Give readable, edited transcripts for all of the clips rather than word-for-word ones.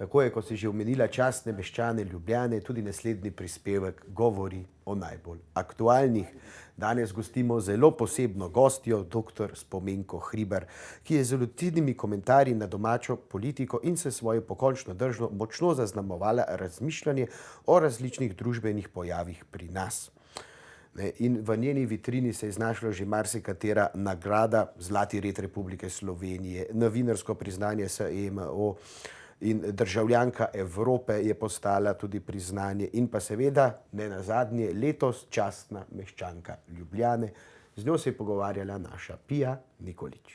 Tako je, kot si že omenila, častne meščane Ljubljane, tudi naslednji prispevek govori o najbolj aktualnih. Danes gostimo zelo posebno gostjo, dr. Spomenko Hribar, ki je z lucidnimi komentarji na domačo politiko in se svojo pokončno držo močno zaznamovala razmišljanje o različnih družbenih pojavih pri nas. In v njeni vitrini se je znašla že marsikatera nagrada, Zlati red Republike Slovenije, novinarsko priznanje SEMO in državljanka Evrope je postala tudi priznanje in pa seveda, ne nazadnje, letos častna meščanka Ljubljane. Z njo se je pogovarjala naša Pija Nikolič.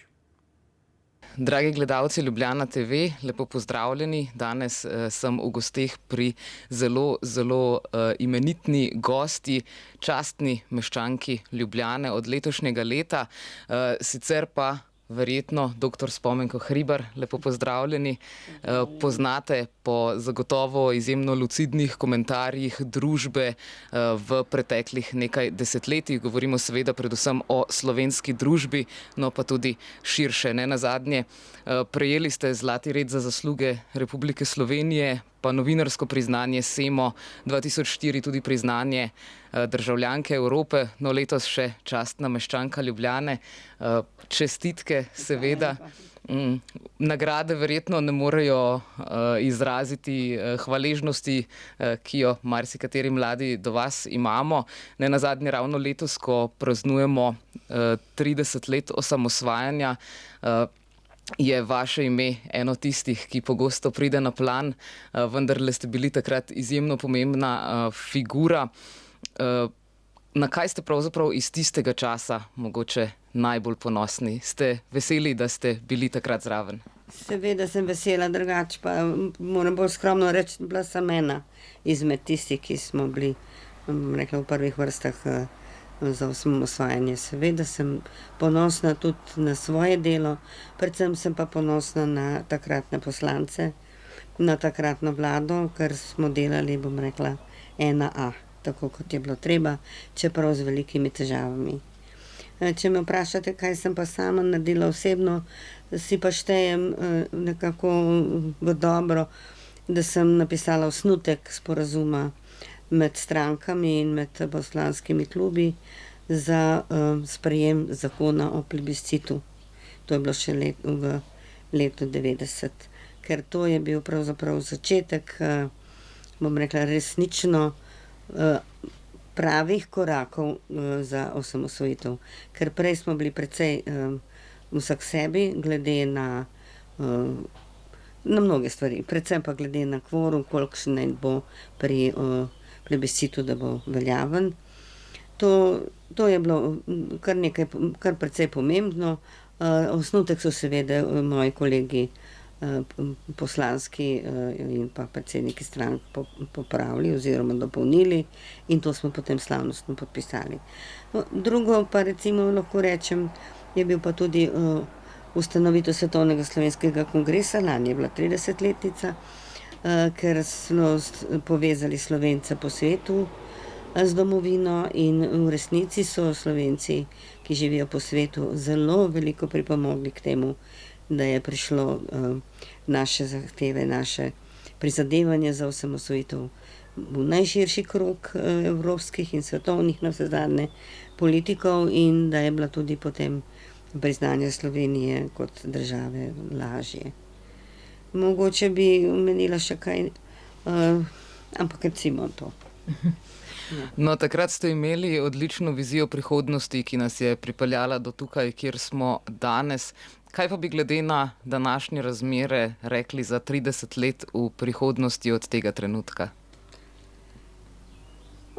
Dragi gledalci Ljubljana TV, lepo pozdravljeni. Danes sem v gosteh pri zelo imenitni gosti, častni meščanki Ljubljane od letošnjega leta. Sicer pa verjetno dr. Spomenko Hribar, lepo pozdravljeni. Poznate po zagotovo izjemno lucidnih komentarjih družbe v preteklih nekaj desetletjih. Govorimo seveda predvsem o slovenski družbi, no pa tudi širše. Ne nazadnje, prejeli ste Zlati red za zasluge Republike Slovenije, pa novinarsko priznanje SEMO, 2004 tudi priznanje državljanke Evrope, no letos še častna meščanka Ljubljane. Čestitke seveda. Nagrade verjetno ne morejo izraziti hvaležnosti, ki jo marsikateri mladi do vas imamo. Ne nazadnje ravno letos, ko praznujemo 30 let osamosvajanja, je vaše ime eno tistih, ki pogosto pride na plan, vendarle ste bili takrat izjemno pomembna figura. Na kaj ste pravzaprav iz tistega časa mogoče najbolj ponosni? Ste veseli, da ste bili takrat zraven? Seveda sem vesela, drugače pa moram bolj skromno reči, bila sem ena izmed tistih, ki smo bili, rekla, v prvih vrstah za osamosvajanje. Seveda sem ponosna tudi na svoje delo, predvsem sem pa ponosna na takratne poslance, na takratno vlado, ker smo delali, bom rekla, 1A, tako kot je bilo treba, čeprav z velikimi težavami. Če me vprašate, kaj sem pa sama naredila osebno, si pa štejem nekako v dobro, da sem napisala osnutek sporazuma med strankami in med poslanskimi klubi za sprejem zakona o plebiscitu. To je bilo še v letu 90, ker to je bil pravzaprav začetek, bom rekla, resnično pravih korakov za osamosvojitev. Ker prej smo bili precej vsak sebi, glede na mnoge stvari, predvsem pa glede na kvorum, kolikšen naj bo pri plebiscitu, da bo veljaven. To je bilo kar precej pomembno. Osnutek so seveda moji kolegi poslanski in pa predsedniki strank popravili oziroma dopolnili in to smo potem slavnostno podpisali. Drugo pa recimo lahko rečem, je bil pa tudi ustanovitev Svetovnega slovenskega kongresa, lani je bila 30-letnica, ker smo povezali Slovence po svetu z domovino in v resnici so Slovenci, ki živijo po svetu, zelo veliko pripomogli k temu, da je prišlo naše zahteve, naše prizadevanje za osamosvojitev v najširši krog evropskih in svetovnih navsezadnje politikov in da je bila tudi potem priznanje Slovenije kot države lažje. Mogoče bi omenila še kaj, ampak recimo to. No, takrat ste imeli odlično vizijo prihodnosti, ki nas je pripeljala do tukaj, kjer smo danes. Kaj pa bi glede na današnje razmere rekli za 30 let v prihodnosti od tega trenutka?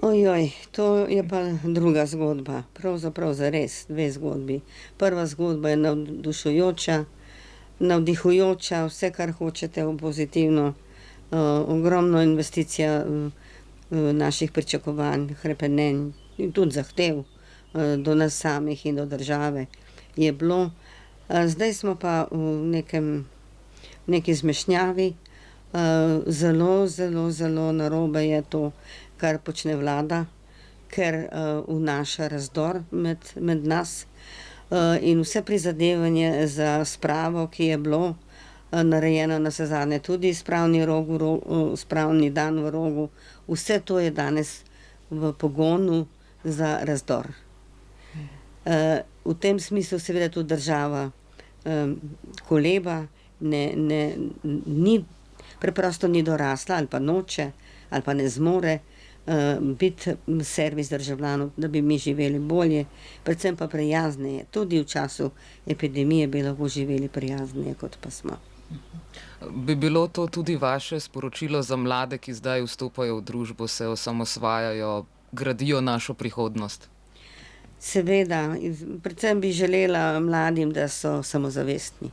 Ojoj, to je pa druga zgodba. Pravzaprav zares dve zgodbi. Prva zgodba je navdušujoča, navdihujoča, vse, kar hočete, v pozitivno. Ogromno investicija naših pričakovanj, hrepenenj in tudi zahtev do nas samih in do države je bilo. Zdaj smo pa v neki zmešnjavi. Zelo narobe je to, kar počne vlada, ker vnaša razdor med nas in vse prizadevanje za spravo, ki je bilo, narejeno na vsezadnje tudi spravni dan v Rogu. Vse to je danes v pogonu za razdor. V tem smislu seveda tudi država koleba, preprosto ni dorasla ali pa noče ali pa ne zmore biti servis državljanov, da bi mi živeli bolje, predvsem pa prijazneje. Tudi v času epidemije bi lahko živeli prijazneje, kot pa smo. Bi bilo to tudi vaše sporočilo za mlade, ki zdaj vstopajo v družbo, se osamosvajajo, gradijo našo prihodnost? Seveda, predvsem bi želela mladim, da so samozavestni,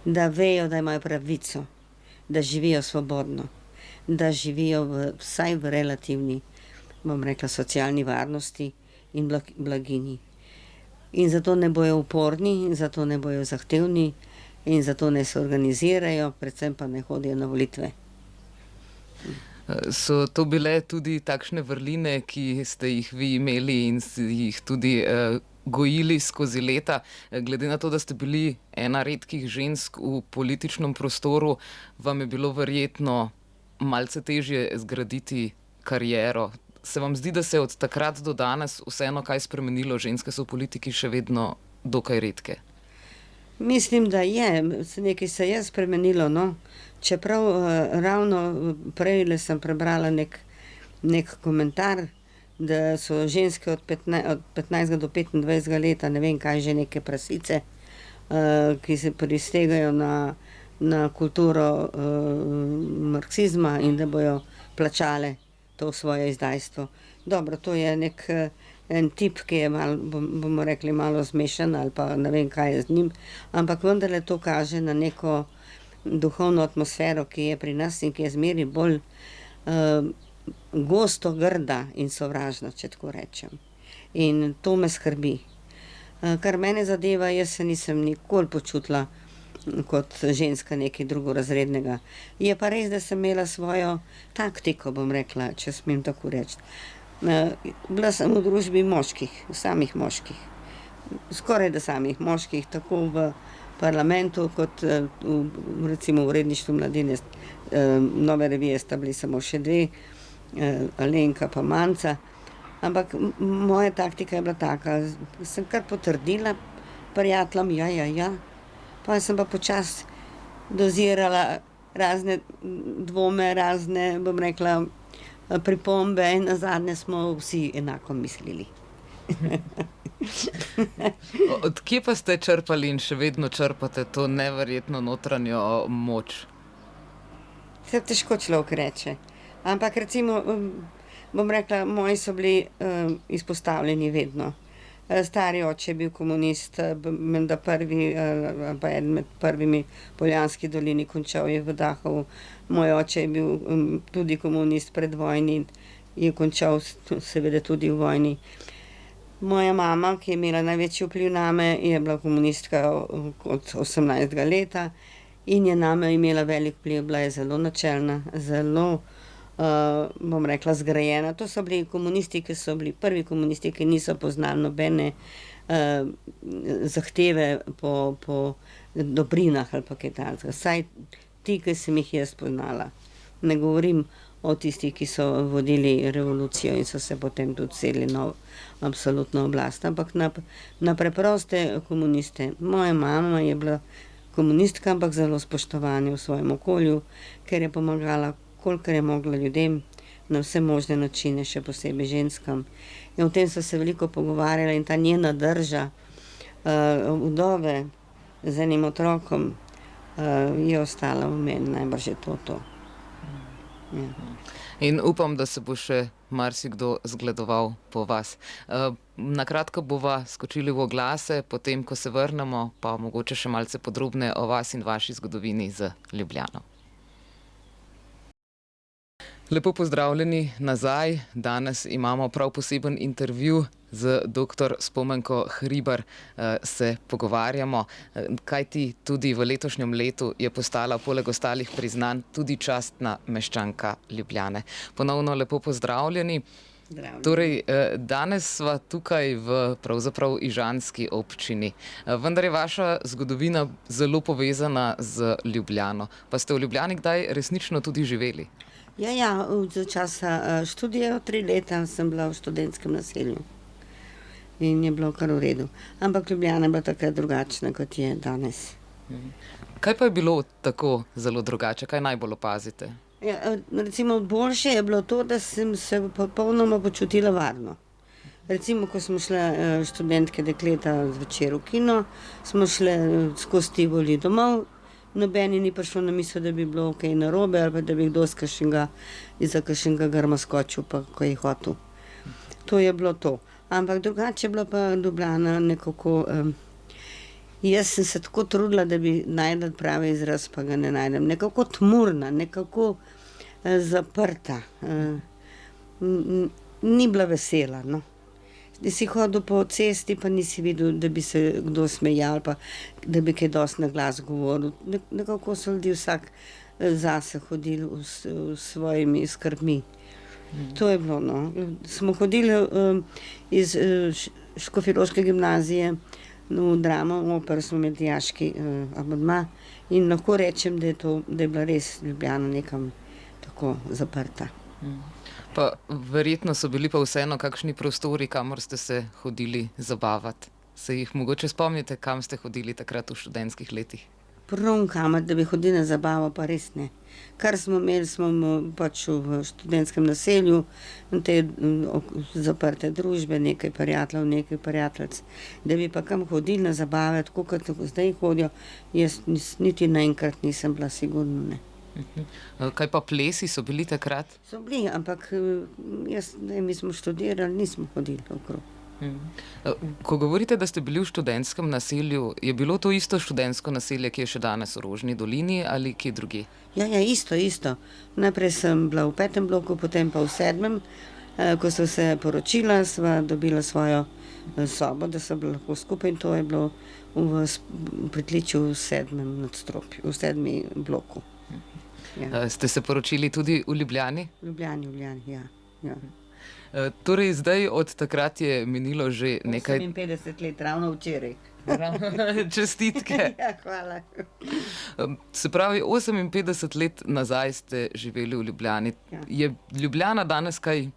da vejo, da imajo pravico, da živijo svobodno, da živijo vsaj v relativni, bom rekla, socialni varnosti in blaginji. In zato ne bojo uporni, in zato ne bojo zahtevni, in zato ne se organizirajo, predvsem pa ne hodijo na volitve. So to bile tudi takšne vrline, ki ste jih vi imeli in jih tudi gojili skozi leta? Glede na to, da ste bili ena redkih žensk v političnem prostoru, vam je bilo verjetno malce težje zgraditi kariero. Se vam zdi, da se je od takrat do danes vseeno kaj spremenilo? Ženske so v politiki še vedno dokaj redke. Mislim, da nekaj se je spremenilo, no. Čeprav ravno prejle sem prebrala nek komentar, da so ženske od 15 do 25 leta, ne vem kaj že, neke prasice, ki se pristegajo na kulturo marksizma in da bojo plačale to svoje izdajstvo. Dobro, to je en tip, ki je malo, bomo rekli, malo zmešan ali pa ne vem, kaj je z njim, ampak vendarle to kaže na neko duhovno atmosfero, ki je pri nas in ki je zmeraj bolj gosto grda in sovražna, če tako rečem. In to me skrbi. Kar mene zadeva, jaz se nisem nikoli počutila kot ženska nekaj drugorazrednega. Je pa res, da sem imela svojo taktiko, bom rekla, če smem tako reči. Bila sem v družbi moških, samih moških. Skoraj da samih moških, tako v parlamentu kot recimo v uredništvu Mladine. Nove revije sta bili samo še dve, Alenka pa Manca. Ampak moja taktika je bila taka, sem kar potrdila prijateljem, ja. Pa sem pa počasi dozirala razne dvome, razne, bom rekla, pripombe in nazadnje smo vsi enako mislili. Od kje pa ste črpali in še vedno črpate to neverjetno notranjo moč? Se težko človek reče. Ampak recimo, bom rekla, moji so bili izpostavljeni vedno. Stari oče je bil komunist, menda prvi, pa eden med prvimi v Poljanski dolini, končal je v Dahovu. Moj oče je bil tudi komunist pred vojni, je končal seveda tudi v vojni. Moja mama, ki je imela največji vpliv name, je bila komunistka od 18. leta in je name imela velik vpliv, bila je zelo načelna, zelo, bom rekla, zgrajena. To so bili komunisti, ki so bili prvi komunisti, ki niso poznali nobene zahteve po dobrinah ali pa kaj takega. Vsaj ti, ki sem jih jaz poznala. Ne govorim o tistih, ki so vodili revolucijo in so se potem tudi sedli na absolutno oblast, ampak na preproste komuniste. Moja mama je bila komunistka, ampak zelo spoštovana v svojem okolju, ker je pomagala, kolikor je mogla ljudem, na vse možne načine, še posebej ženskam. In o tem so se veliko pogovarjali in ta njena drža vdove z enim otrokom je ostala v meni, najbrž je to. Ja. In upam, da se bo še marsikdo zgledoval po vas. Na kratko bova skočili v oglase, potem, ko se vrnemo, pa mogoče še malce podrobneje o vas in vaši zgodovini z Ljubljano. Lepo pozdravljeni nazaj. Danes imamo prav poseben intervju z dr. Spomenko Hribar. Se pogovarjamo, kajti tudi v letošnjem letu je postala poleg ostalih priznanj tudi častna meščanka Ljubljane. Ponovno lepo pozdravljeni. Torej, danes sva tukaj v pravzaprav ižanski občini, vendar je vaša zgodovina zelo povezana z Ljubljano. Pa ste v Ljubljani kdaj resnično tudi živeli? Ja, za časa študija 3 leta sem bila v študentskem naselju in je bilo kar v redu. Ampak Ljubljana je bila takrat drugačna, kot je danes. Kaj pa je bilo tako zelo drugače? Kaj najbolj opazite? Ja, recimo boljše je bilo to, da sem se popolnoma počutila varno. Recimo, ko smo šle študentke dekleta zvečer v kino, smo šle skozi Tivoli domov, nobeni ni prišlo na misel, da bi bilo kaj narobe ali pa da bi kdo iz kakšnega grma skočil, pa ko je hotel. To je bilo to. Ampak drugače je bila pa Ljubljana nekako... Jaz sem se tako trudila, da bi našla pravi izraz, pa ga ne najdem. Nekako tmurna, nekako zaprta. Ni bila vesela, no. Si hodil po cesti, pa nisi videl, da bi se kdo smejal, pa da bi kaj dosti na glas govoril. Nekako so ljudje vsak zase hodili s svojimi skrbmi. To je bilo, no. Smo hodili iz Škofjeloške gimnazije v Dramo, v Oper smo imeli dijaški abonma in lahko rečem, da je bila res Ljubljana nekam tako zaprta. Pa verjetno so bili pa vseeno kakšni prostori, kamor ste se hodili zabavati. Se jih mogoče spomnite, kam ste hodili takrat v študentskih letih? Prav kamor, da bi hodili na zabavo, pa res ne. Kar smo imeli, smo pač v študentskem naselju, te zaprte družbe, nekaj prijateljev, nekaj prijateljic. Da bi pa kam hodili na zabave, tako kot zdaj hodijo, jaz niti naenkrat nisem bila sigurno, ne. Kaj pa plesi so bili takrat? So bili, ampak mi smo študirali, nismo hodili okrog. Ko govorite, da ste bili v študentskem naselju, je bilo to isto študentsko naselje, ki je še danes v Rožni dolini ali kje drugje? Ja, isto. Najprej sem bila v 5. bloku, potem pa v 7. Ko so se poročila, sva dobila svojo sobo, da so bila lahko skupaj in to je bilo v pritličju v 7. nadstropju, v 7. bloku. Ja. Ste se poročili tudi v Ljubljani? V Ljubljani, ja. Torej, zdaj od takrat je minilo že nekaj... 58 let, ravno včeraj. Čestitke. Ja, hvala. Se pravi, 58 let nazaj ste živeli v Ljubljani. Ja. Je Ljubljana danes kaj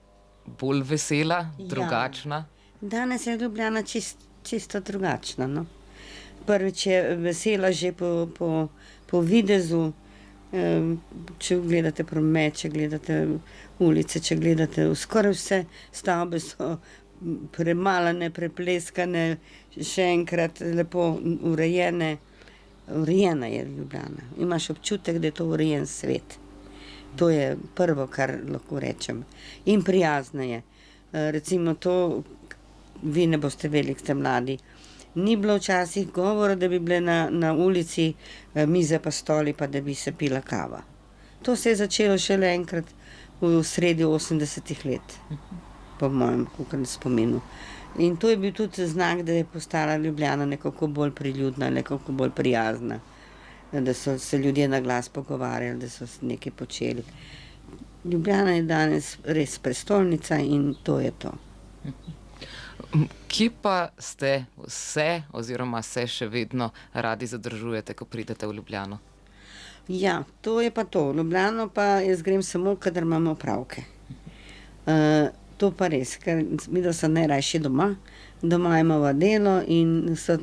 bolj vesela, drugačna? Danes je Ljubljana čisto drugačna, no. Prvič je vesela že po videzu. Če gledate promet, če gledate ulice, če gledate skoraj vse stavbe so premalane, prepleskane, še enkrat lepo urejene. Urejena je Ljubljana. Imaš občutek, da je to urejen svet. To je prvo, kar lahko rečem. In prijazna je. Recimo to, vi ne boste vedeli, ste mladi. Ni bilo včasih govora, da bi bile na ulici mize pa stoli, pa da bi se pila kava. To se je začelo šele enkrat v sredi 80 let, po mojem spominu. In to je bil tudi znak, da je postala Ljubljana nekako bolj priljudna, nekako bolj prijazna, da so se ljudje na glas pogovarjali, da so nekaj počeli. Ljubljana je danes res prestolnica in to je to. Kje pa ste oziroma se še vedno radi zadržujete, ko pridete v Ljubljano? Ja, to je pa to. V Ljubljano pa jaz grem samo, kadar imamo opravke. To pa res, ker midva so najrajši doma. Doma imava delo in so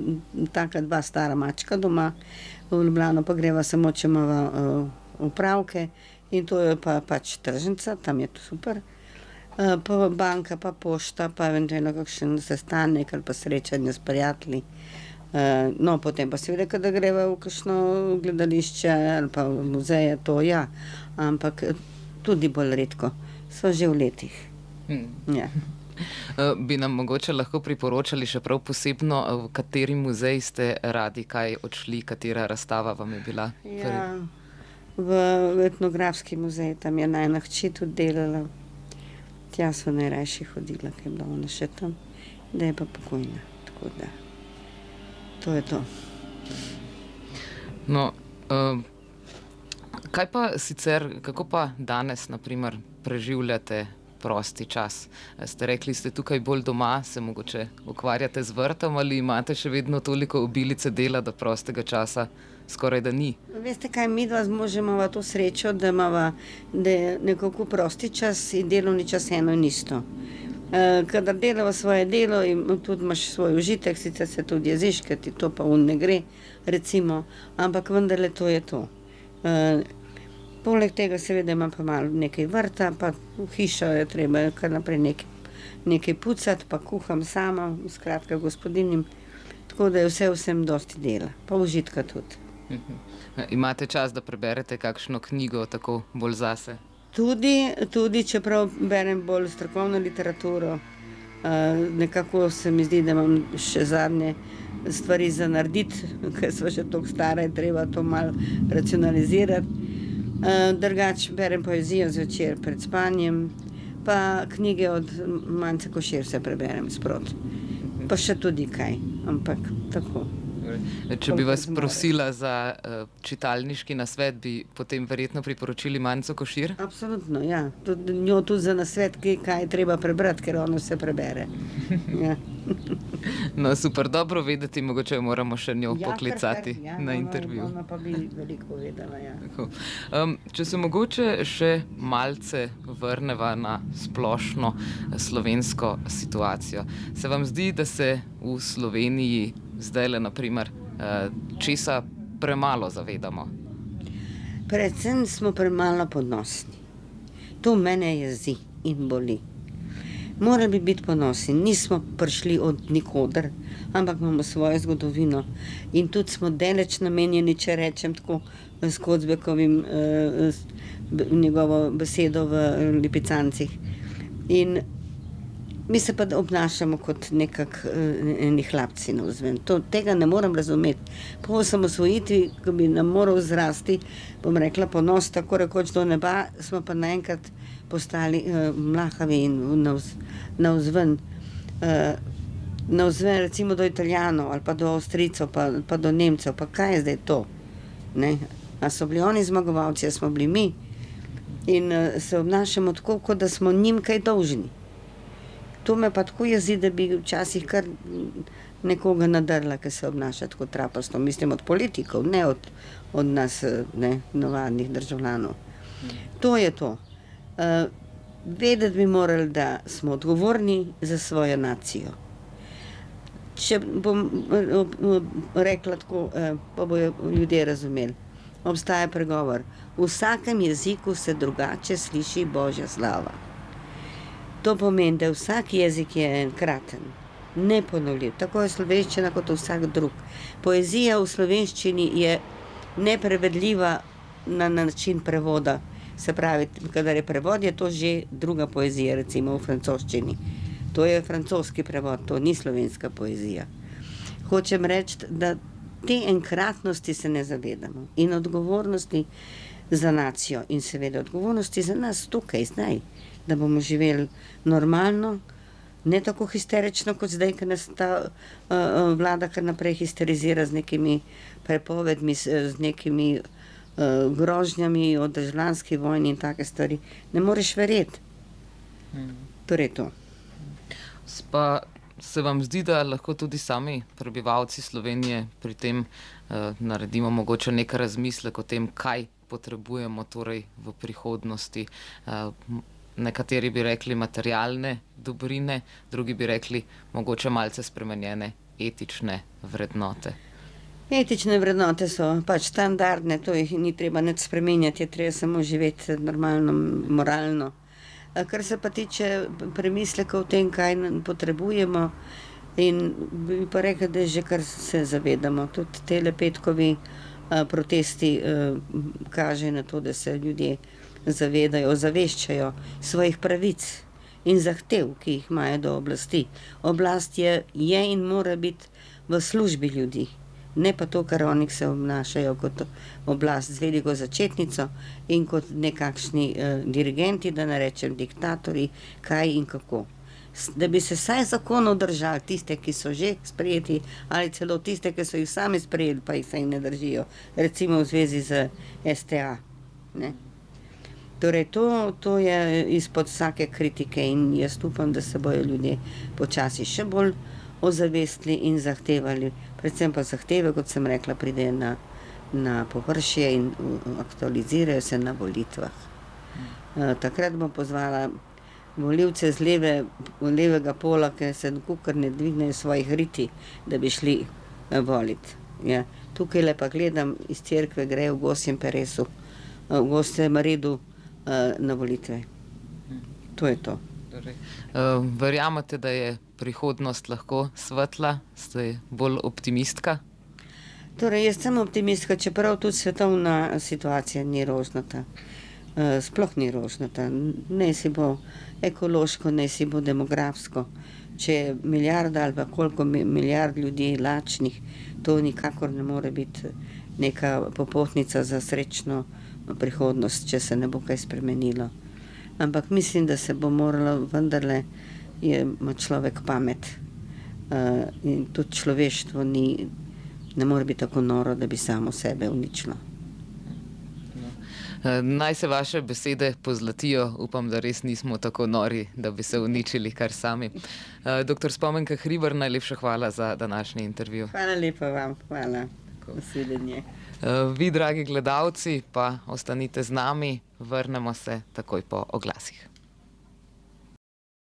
taka 2 stara mačka doma. V Ljubljano pa greva samo, če imava opravke in to je pa pač tržnica, tam je to super. Pa banka, pa pošta, pa eventualno kakšen sestanek ali pa srečanje s prijatelji. No, potem pa seveda, kada greva v kakšno gledališče ali pa v muzeje, to ja, ampak tudi bolj redko. So že v letih. Ja. Bi nam mogoče lahko priporočali še prav posebno, v kateri muzej ste radi kaj odšli, katera razstava vam je bila? Ja, v etnografski muzej, tam je najina hči tudi delala. Tja so najrajši hodila, ker je bila ona še tam, da je pa pokojna, tako da to je to. No, kaj pa sicer, kako pa danes, na primer, preživljate prosti čas. Ste rekli, ste tukaj bolj doma, se mogoče ukvarjate z vrtom ali imate še vedno toliko obilice dela, da prostega časa skoraj da ni? Veste kaj, midva z možem imava to srečo, da je nekako prosti čas in delovni čas eno in isto. Kadar delava svoje delo in tudi imaš svoj užitek, sicer se tudi jeziš, ker ti to pa ne gre, recimo, ampak vendarle to je to. Poleg tega seveda imam pa malo nekaj vrta, pa v hišo je treba kar naprej nekaj pucati, pa kuham sama, skratka gospodinjim, tako da je vsem dosti dela, pa užitka tudi. Imate čas, da preberete kakšno knjigo tako bolj zase? Tudi, čeprav berem bolj strokovno literaturo, nekako se mi zdi, da imam še zadnje stvari za narediti, ker sva še toliko stara in treba to malo racionalizirati. Drugače berem poezijo zvečer pred spanjem, pa knjige od Mance Košir se preberem sproti. Pa še tudi kaj, ampak tako. Če bi vas prosila za čitalniški nasvet, bi potem verjetno priporočili Manco Košir? Absolutno, ja. Njo tudi za nasvet, kaj je treba prebrati, ker ono se prebere. Ja. No, super, dobro vedeti, mogoče moramo še njo poklicati ja, na intervju. Ona pa bi veliko vedela, ja. Če se mogoče še malce vrneva na splošno slovensko situacijo. Se vam zdi, da se v Sloveniji zdajle, na primer, česa premalo zavedamo? Predvsem smo premalo ponosni. To mene jezi in boli. Morali bi biti ponosni, nismo prišli od nikoder, ampak imamo svojo zgodovino in tudi smo daleč namenjeni, če rečem tako, s Kocbekovim njegovo besedo v Lipicancih. In mi se pa obnašamo kot eni hlapci navzven. Tega ne morem razumeti. Po osamosvojitvi, ko bi nam moral zrasti, bom rekla, ponos tako rekoč do neba, smo pa naenkrat postali mlahavi in navzven. Navzven recimo do Italijanov ali pa do Avstrijcev, pa do Nemcev. Pa kaj je zdaj to? Ne? A so bili oni zmagovalci, a smo bili mi? In se obnašamo tako, kot da smo njim kaj dolžni. To me pa tako jezi, da bi včasih kar nekoga nadrla, ki se obnaša tako trapasto. Mislim od politikov, ne od nas, ne, navadnih državljanov. To je to. Vedeti bi morali, da smo odgovorni za svojo nacijo. Če bom rekla tako, pa bojo ljudje razumeli. Obstaja pregovor. V vsakem jeziku se drugače sliši Božja slava. To pomeni, da vsak jezik je enkraten, neponovljiv. Tako je slovenščina kot vsak drug. Poezija v slovenščini je neprevedljiva na način prevoda. Se pravi, kadar je prevod, je to že druga poezija, recimo v francoščini. To je francoski prevod, to ni slovenska poezija. Hočem reči, da te enkratnosti se ne zavedamo in odgovornosti za nacijo in seveda odgovornosti za nas tukaj, zdaj, da bomo živeli normalno, ne tako histerično kot zdaj, ker nas ta vlada kar naprej histerizira z nekimi prepovedmi, z nekimi grožnjami o državljanski vojni in take stvari. Ne moreš verjeti. Torej to. Pa se vam zdi, da lahko tudi sami prebivalci Slovenije pri tem naredimo mogoče nekaj razmislek o tem, kaj potrebujemo torej v prihodnosti? Nekateri bi rekli materialne dobrine, drugi bi rekli mogoče malce spremenjene etične vrednote. Etične vrednote so pač standardne, to jih ni treba nič spremenjati, je treba samo živeti normalno, moralno. Kar se pa tiče premisleka o tem, kaj potrebujemo, in bi pa rekla, da že kar se zavedamo. Tudi tele petkovi protesti kaže na to, da se ljudje zavedajo, ozaveščajo svojih pravic in zahtev, ki jih imajo do oblasti. Oblast je in mora biti v službi ljudi, ne pa to, kar oni se obnašajo kot oblast z veliko začetnico in kot nekakšni dirigenti, da ne rečem diktatorji, kaj in kako. Da bi se vsaj zakonov držali, tiste, ki so že sprejeti, ali celo tiste, ki so jih sami sprejeli, pa jih se jim ne držijo, recimo v zvezi z STA. Ne? Torej, to je izpod vsake kritike in jaz upam, da se bojo ljudje počasi še bolj ozavestili in zahtevali. Predvsem pa zahteve, kot sem rekla, pridejo na površje in aktualizirajo se na volitvah. Takrat bom pozvala volivce z levega pola, ki se nikakor ne dvignejo svojih riti, da bi šli volit. Ja. Tukaj le pa gledam, iz cerkve grejo v gosjem peresu, v gosjem redu na volitve. To je to. Verjamete, da je prihodnost lahko svetla? Ste bolj optimistka? Torej, jaz sem optimistka, čeprav tudi svetovna situacija ni rožnata. Sploh ni rožnata. Ne si bo ekološko, ne si bo demografsko. Če je milijarda ali pa koliko milijard ljudi lačnih, to nikakor ne more biti neka popotnica za srečno prihodnost, če se ne bo kaj spremenilo. Ampak mislim, da se bo moralo vendarle, ima človek pamet. In tudi človeštvo ne more biti tako noro, da bi samo sebe uničilo. Naj se vaše besede pozlatijo, upam, da res nismo tako nori, da bi se uničili kar sami. Dr. Spomenka Hribar, najlepša hvala za današnji intervju. Hvala lepa vam, hvala. Nasvidenje. Vi, dragi gledalci, pa ostanite z nami, vrnemo se takoj po oglasih.